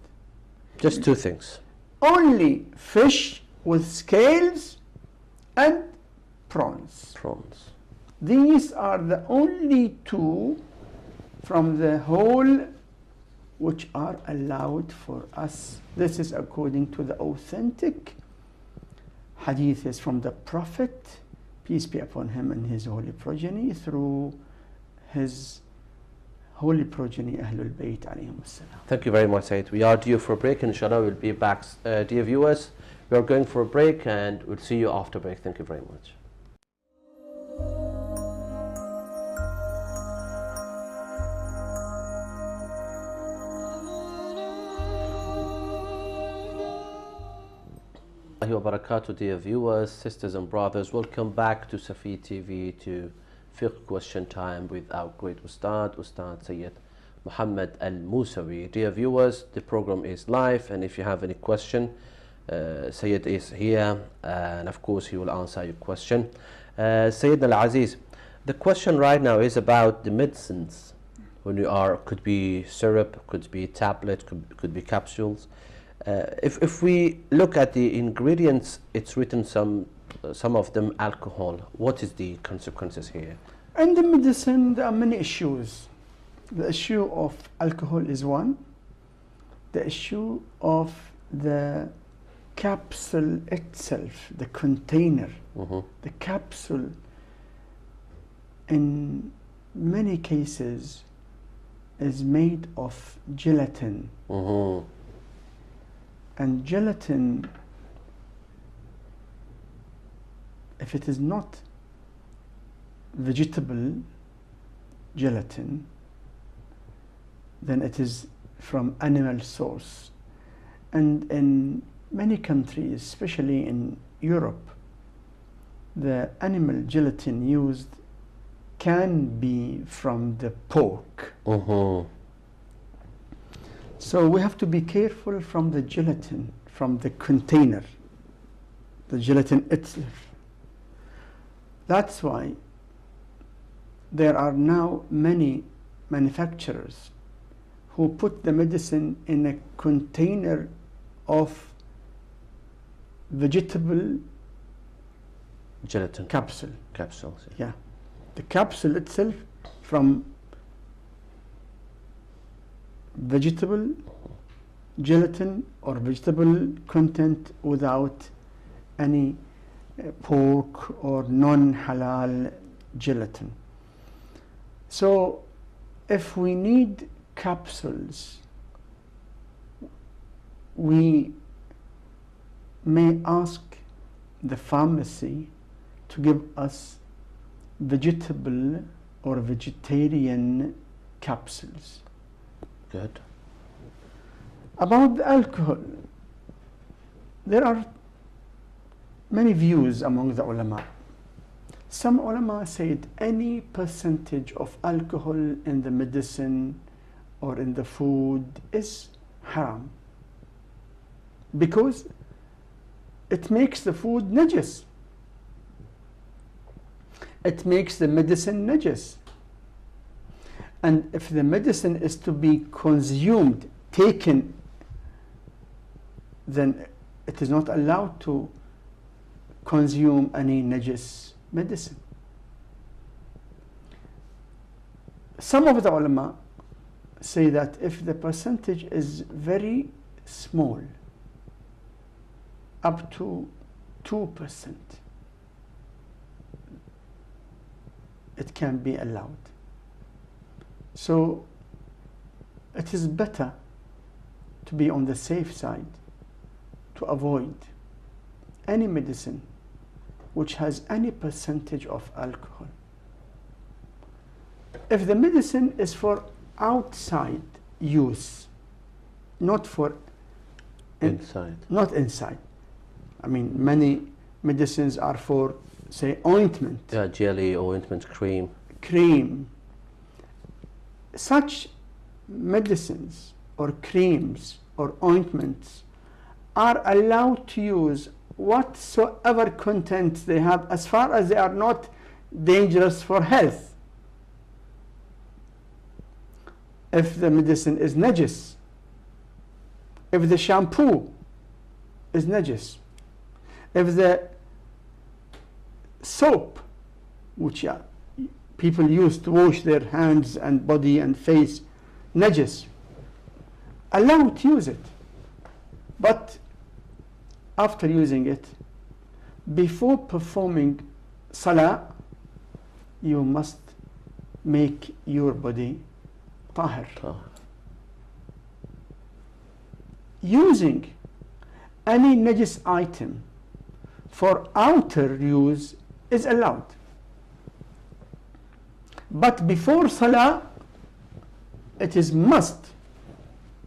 Just two things. Only fish with scales and prawns. These are the only two from the whole which are allowed for us. This is according to the authentic hadiths from the Prophet, peace be upon him and his holy progeny, through his holy progeny Ahlul Bayt alayhim as-salam. Thank you very much, Syed. We are due for a break, and inshallah we'll be back. Dear viewers, we are going for a break, and we'll see you after break. Thank you very much. Wabarakatuh, dear viewers, sisters and brothers. Welcome back to Safi TV to Fiqh Question Time with our great Ustad Syed Muhammad ALMUSAWI. Dear viewers, the program is live, and if you have any question, Syed is here, and of course he will answer your question. Syed Al-Aziz, the question right now is about the medicines. When you are, could be syrup, could be tablet, could be capsules. If we look at the ingredients, it's written some of them alcohol. What is the consequences here? In the medicine, there are many issues. The issue of alcohol is one. The issue of the capsule itself, the container, the capsule, in many cases is made of gelatin. And gelatin, if it is not vegetable gelatin, then it is from animal source. And in many countries, especially in Europe, the animal gelatin used can be from the pork. So we have to be careful from the gelatin, from the container, the gelatin itself. That's why there are now many manufacturers who put the medicine in a container of vegetable gelatin capsules. Yeah. The capsule itself from vegetable gelatin or vegetable content without any pork or non-halal gelatin. So if we need capsules, we may ask the pharmacy to give us vegetable or vegetarian capsules. Good. About the alcohol, there are many views among the ulama. Some ulama said any percentage of alcohol in the medicine or in the food is haram because it makes the food najis. It makes the medicine najis. And if the medicine is to be consumed, taken, then it is not allowed to consume any najis medicine. Some of the ulama say that if the percentage is very small, up to 2%, it can be allowed. So it is better to be on the safe side, to avoid any medicine which has any percentage of alcohol. If the medicine is for outside use, not for inside. Not inside. I mean, many medicines are for, say, ointment. Yeah, jelly, ointment, cream. Such medicines or creams or ointments are allowed to use whatsoever contents they have, as far as they are not dangerous for health. If the medicine is najis, if the shampoo is najis, if the soap, which people use to wash their hands and body and face, najis, allowed to use it. But after using it, before performing salah, you must make your body tahir. Using any najis item for outer use is allowed. But before salah, it is must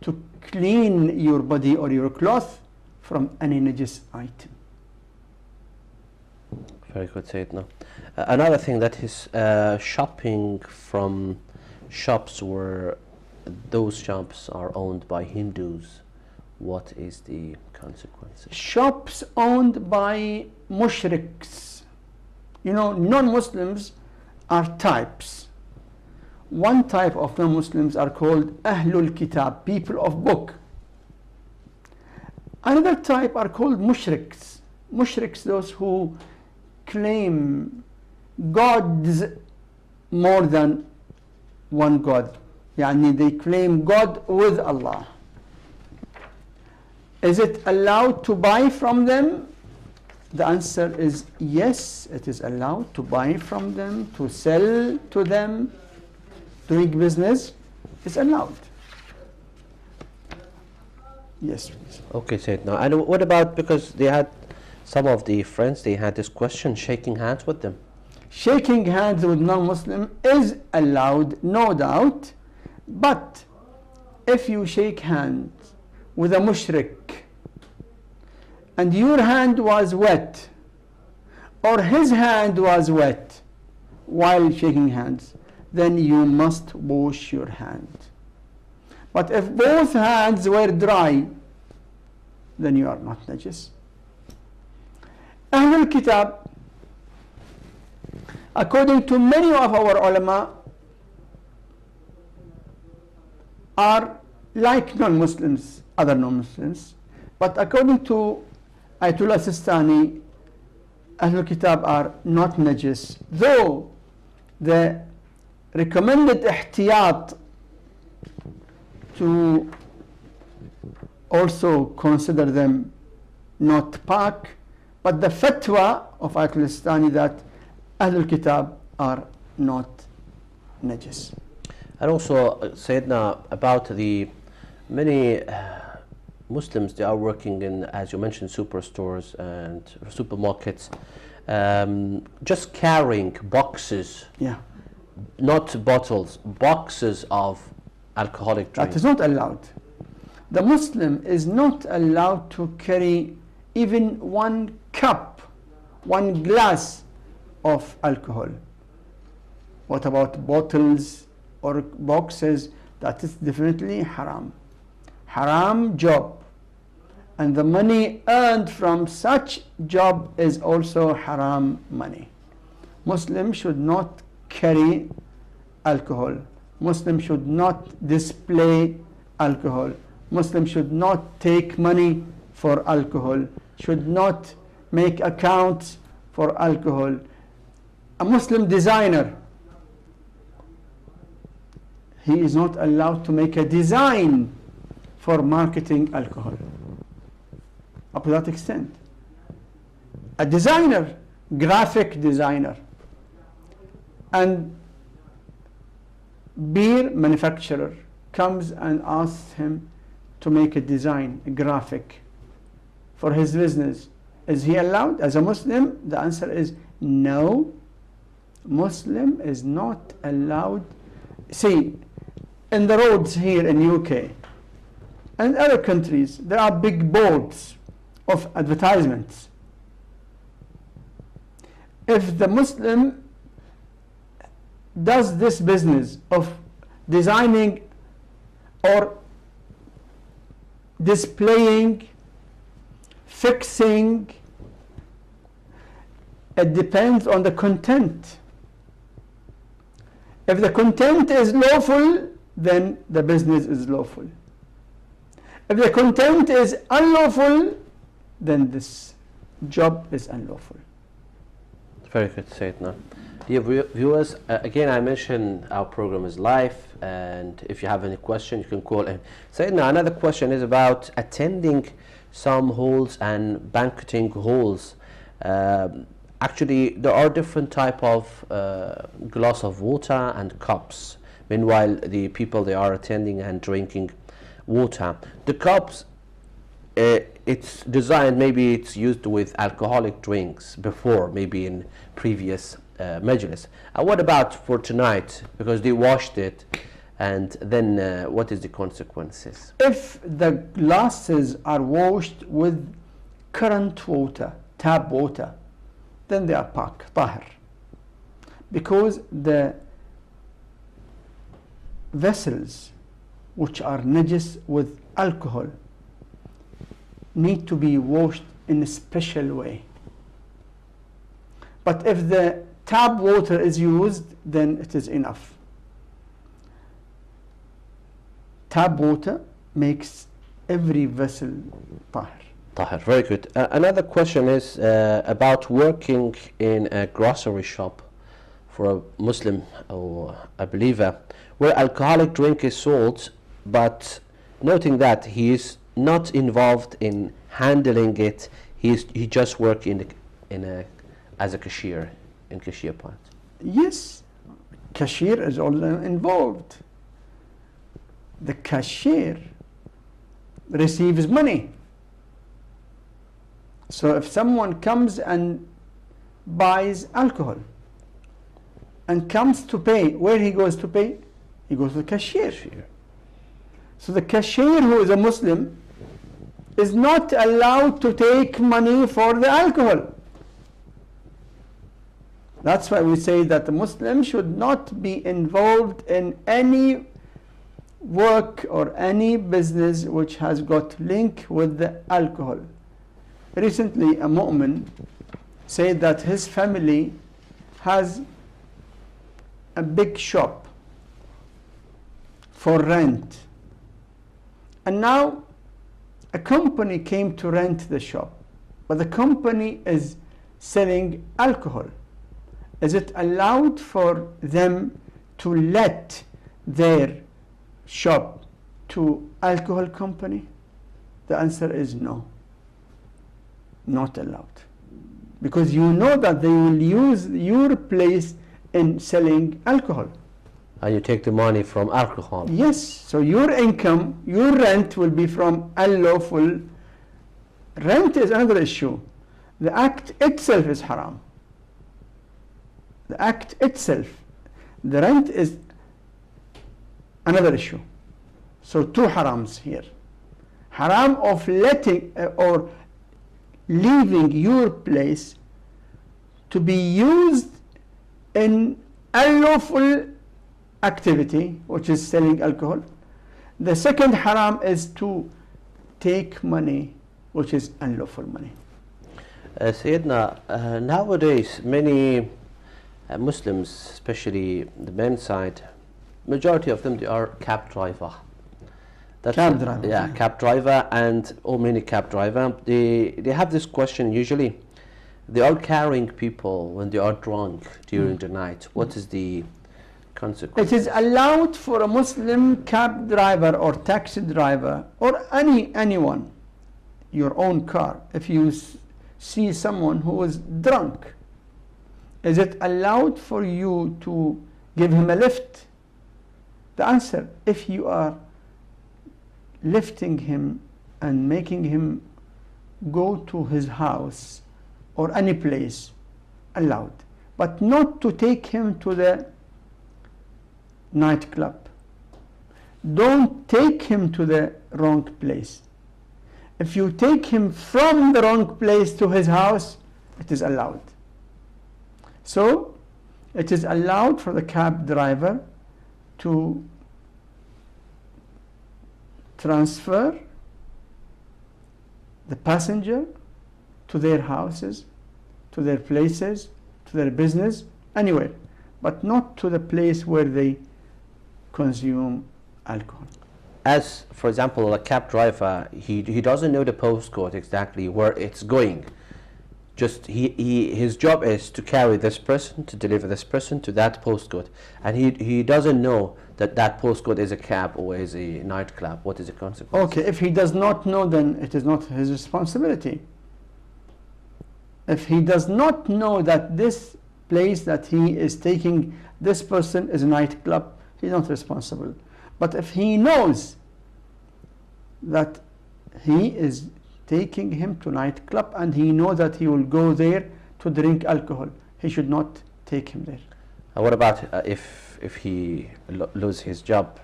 to clean your body or your cloth from any najis item. Very good, Syed. No. Another thing that is shopping from shops where those shops are owned by Hindus. What is the consequences? Shops owned by mushriks. You know, non-Muslims are types. One type of non-Muslims are called Ahlul Kitab, people of book. Another type are called mushriks. Mushriks, those who claim gods more than one God. Yani they claim God with Allah. Is it allowed to buy from them? The answer is yes, it is allowed to buy from them, to sell to them. Doing business is allowed. Yes, please. Okay, Syed. Now, and what about, because they had some of the friends, they had this question, shaking hands with them. Shaking hands with non-Muslim is allowed, no doubt, but if you shake hands with a mushrik and your hand was wet or his hand was wet while shaking hands, then you must wash your hand. But if both hands were dry, then you are not najis. Ahlul Kitab, according to many of our ulama, are like non-Muslims, other non-Muslims, but according to Ayatollah Sistani, Ahlul Kitab are not najis, though the recommended ihtiyat to also consider them not pak, but the fatwa of Ayatollah Sistani that Ahlul Kitab are not najis. And also, Sayyidina, about the many Muslims, they are working in, as you mentioned, superstores and supermarkets, just carrying boxes, not bottles, boxes of alcoholic drinks. That is not allowed. The Muslim is not allowed to carry even one cup, one glass of alcohol. What about bottles or boxes? That is definitely haram. Haram job. And the money earned from such job is also haram money. Muslim should not carry alcohol. Muslim should not display alcohol. Muslim should not take money for alcohol, should not make accounts for alcohol. A Muslim designer, he is not allowed to make a design for marketing alcohol. Up to that extent. A designer, graphic designer, and beer manufacturer comes and asks him to make a design, a graphic for his business. Is he allowed as a Muslim? The answer is no. Muslim is not allowed. See, in the roads here in UK and other countries, there are big boards of advertisements. If the Muslim does this business of designing or displaying, fixing, it depends on the content. If the content is lawful, then the business is lawful. If the content is unlawful, then this job is unlawful. Very good, Sayyidina. Dear viewers, again I mentioned our program is live, and if you have any question you can call in. Sayyidina, another question is about attending some halls and banqueting halls. actually there are different type of glass of water and cups. Meanwhile, the people, they are attending and drinking water. The cups, it's designed, maybe it's used with alcoholic drinks before, maybe in previous majlis. What about for tonight? Because they washed it, and then what is the consequences? If the glasses are washed with current water, tap water, then they are pak, tahir. Because the vessels which are najis with alcohol need to be washed in a special way. But if the tap water is used, then it is enough. Tap water makes every vessel tahir. Tahir, very good. Another question is about working in a grocery shop for a Muslim or a believer, where alcoholic drink is sold, but noting that he is not involved in handling it, he just works as a cashier, in cashier part. Yes, cashier is also involved. The cashier receives money. So if someone comes and buys alcohol and comes to pay, where he goes to pay? He goes to the cashier. So the cashier, who is a Muslim, is not allowed to take money for the alcohol. That's why we say that the Muslim should not be involved in any work or any business which has got link with the alcohol. Recently, a mu'min said that his family has a big shop for rent, and now a company came to rent the shop, but the company is selling alcohol. Is it allowed for them to let their shop to alcohol company? The answer is no, not allowed, because you know that they will use your place in selling alcohol. And you take the money from alcohol. Yes, so your income, your rent will be from unlawful. Rent is another issue. The act itself is haram. The act itself, the rent is another issue. So two harams here. Haram of letting or leaving your place to be used in unlawful activity, which is selling alcohol. The second haram is to take money, which is unlawful money. Sayyidina, nowadays many Muslims, especially the men's side, majority of them, they are cab driver. Cab driver. Yeah, cab driver, and many cab driver. They have this question usually. They are carrying people when they are drunk during the night. What is the consequence? It is allowed for a Muslim cab driver or taxi driver or anyone, your own car, if you see someone who is drunk, is it allowed for you to give him a lift? The answer, if you are lifting him and making him go to his house or any place, allowed, but not to take him to the nightclub. Don't take him to the wrong place. If you take him from the wrong place to his house, it is allowed. So it is allowed for the cab driver to transfer the passenger to their houses, to their places, to their business, anywhere, but not to the place where they consume alcohol. As, for example, a cab driver, he doesn't know the postcode exactly where it's going. Just his job is to carry this person, to deliver this person to that postcode, and he doesn't know that that postcode is a cab or is a nightclub. What is the consequence? Okay, if he does not know, then it is not his responsibility. If he does not know that this place that he is taking this person is a nightclub, he's not responsible. But if he knows that he is taking him to nightclub and he knows that he will go there to drink alcohol, he should not take him there. What about if he loses his job?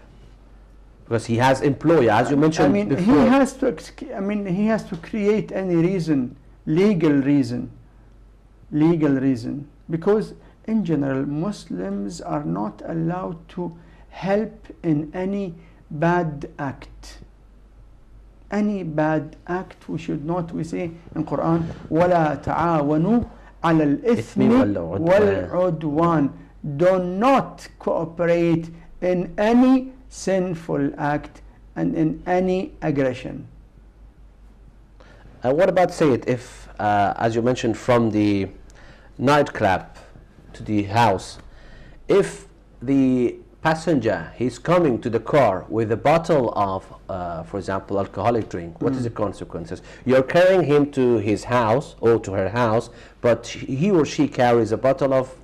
Because he has employer, as you mentioned before. He has to create any reason, legal reason, because in general Muslims are not allowed to help in any bad act. Any bad act we should not, we say in Quran, وَلَا تَعَاوَنُوا عَلَى الْإِثْمِ وَالْعُدْوَانِ. Do not cooperate in any sinful act and in any aggression. What about, Syed, if, as you mentioned, from the nightclub to the house, if the passenger, he's coming to the car with a bottle of, for example, alcoholic drink, what is the consequences? You're carrying him to his house or to her house, but he or she carries a bottle of,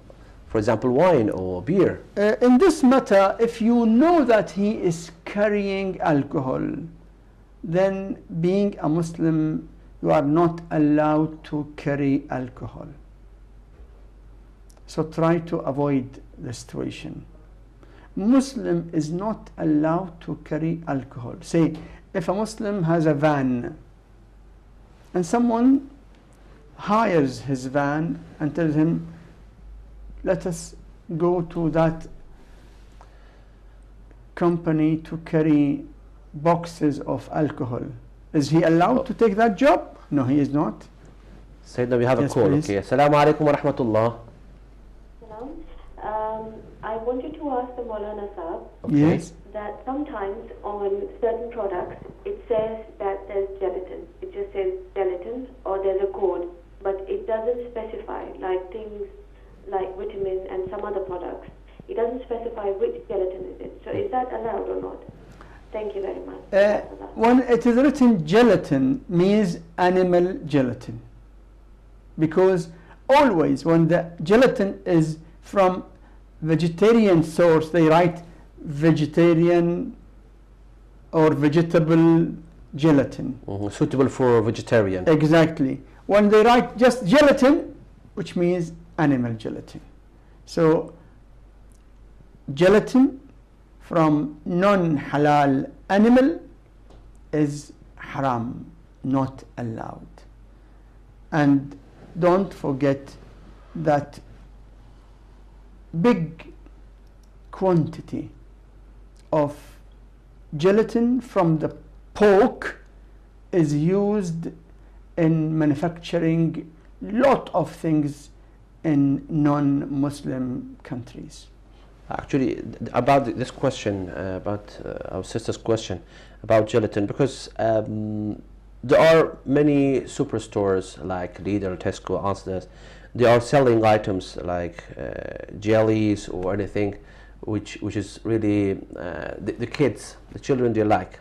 for example, wine or beer. In this matter, if you know that he is carrying alcohol, then being a Muslim, you are not allowed to carry alcohol. So try to avoid the situation. Muslim is not allowed to carry alcohol. Say, if a Muslim has a van and someone hires his van and tells him, let us go to that company to carry boxes of alcohol. Is he allowed to take that job? No, he is not. Sayyidina, we have a call. Please. Okay. Assalamu alaikum wa rahmatullah. I wanted to ask the Maulana Sahab Yes. that sometimes on certain products it says that there's gelatin. It just says gelatin or there's a code, but it doesn't specify, like things like vitamin and some other products. It doesn't specify which gelatin is it. So is that allowed or not? Thank you very much. When it is written gelatin, means animal gelatin. Because always when the gelatin is from vegetarian source, they write vegetarian or vegetable gelatin. Suitable for vegetarian. Exactly. When they write just gelatin, which means animal gelatin. So gelatin from non-halal animal is haram, not allowed. And don't forget that big quantity of gelatin from the pork is used in manufacturing lot of things in non-Muslim countries. Actually, about this question, about our sister's question about gelatin, because there are many superstores like Lidl, Tesco, Asda. They are selling items like jellies or anything which is really the kids, the children, they like.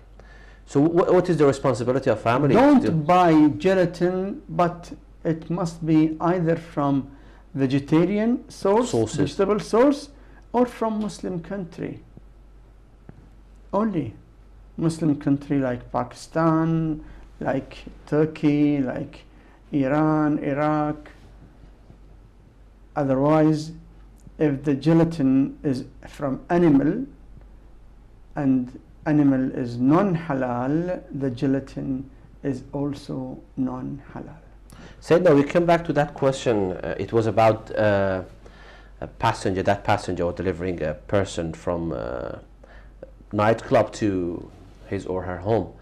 So what is the responsibility of family? Don't buy gelatin, but it must be either from vegetarian source, vegetable source, or from Muslim country. Only Muslim country like Pakistan, like Turkey, like Iran, Iraq. Otherwise, if the gelatin is from animal and animal is non-halal, the gelatin is also non-halal. Said now we come back to that question. It was about a passenger, that passenger or delivering a person from nightclub to his or her home.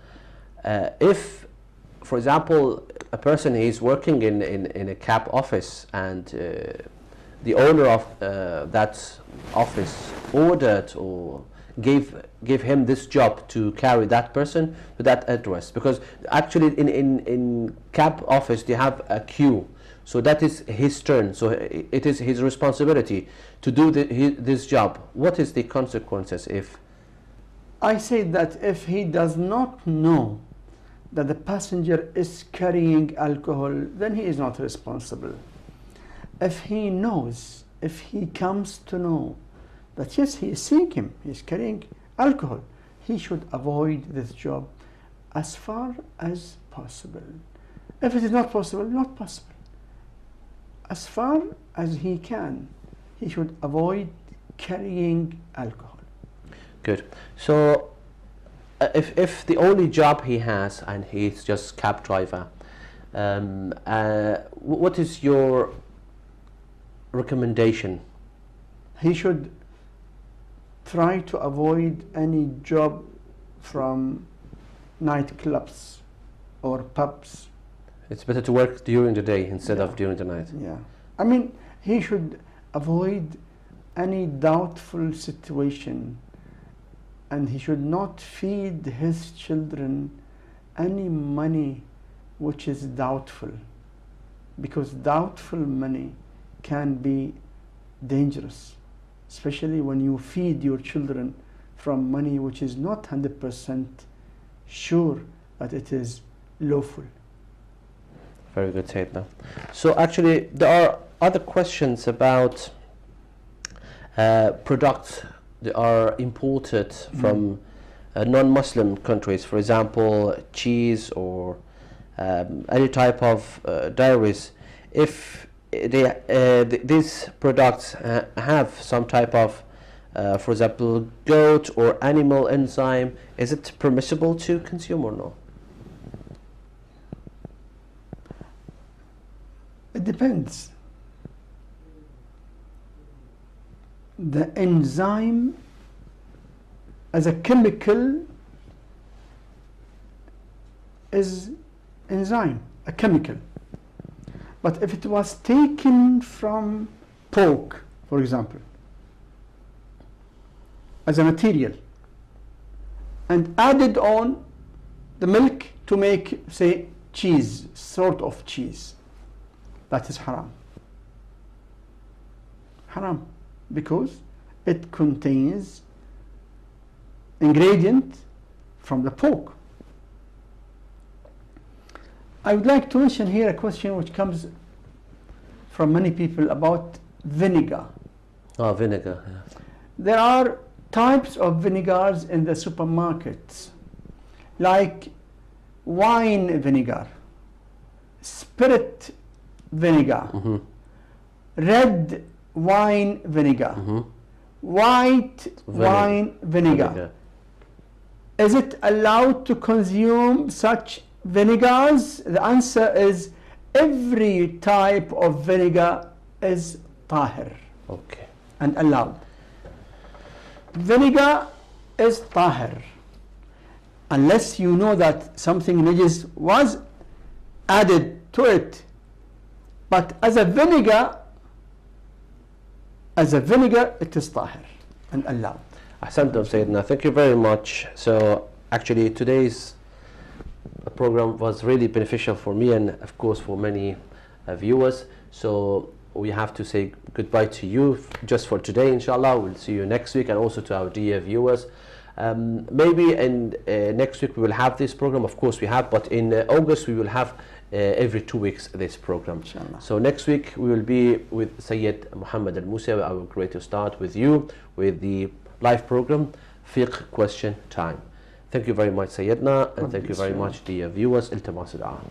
If, for example, a person is working in a cab office and the owner of that office ordered or gave him this job to carry that person to that address, because actually in cab office they have a queue, so that is his turn, so it is his responsibility to do this job. What is the consequences if? I say that if he does not know that the passenger is carrying alcohol, then he is not responsible. If he knows, if he comes to know that yes, he is seeing him, he is carrying alcohol, he should avoid this job as far as possible. If it is not possible, not possible. As far as he can, he should avoid carrying alcohol. Good. So if the only job he has and he's just cab driver, what is your recommendation? He should try to avoid any job from nightclubs or pubs. It's better to work during the day instead of during the night. Yeah. I mean, he should avoid any doubtful situation, and he should not feed his children any money which is doubtful, because doubtful money can be dangerous, especially when you feed your children from money which is not 100% sure that it is lawful. Very good, Syed. So actually there are other questions about products that are imported from non-Muslim countries, for example cheese or any type of dairies. If these products have some type of for example goat or animal enzyme, is it permissible to consume or no? It depends. The enzyme as a chemical is enzyme, a chemical. But if it was taken from pork, for example, as a material and added on the milk to make, say, cheese, sort of cheese, that is haram. Haram, because it contains ingredient from the pork. I would like to mention here a question which comes from many people about vinegar. Oh, vinegar. Yeah. There are types of vinegars in the supermarkets, like wine vinegar, spirit vinegar, red wine vinegar, white wine vinegar. Is it allowed to consume such vinegars? The answer is every type of vinegar is tahir, okay, and allowed. Vinegar is tahir unless you know that something najis was added to it. But as a vinegar, it is tahir and allowed. Ahsantum, Sayyidina. Thank you very much. So actually today's program was really beneficial for me and of course for many viewers. So we have to say goodbye to you just for today, inshallah. We'll see you next week, and also to our dear viewers. Maybe in next week we will have this program, of course we have, but in August we will have every 2 weeks this program. Inshallah. So next week we will be with Syed Muhammad ALMUSAWI. I will great to start with you with the live program Fiqh Question Time. Thank you very much, Sayyidina, and thank you very much, dear viewers. Iltimas al-A'an.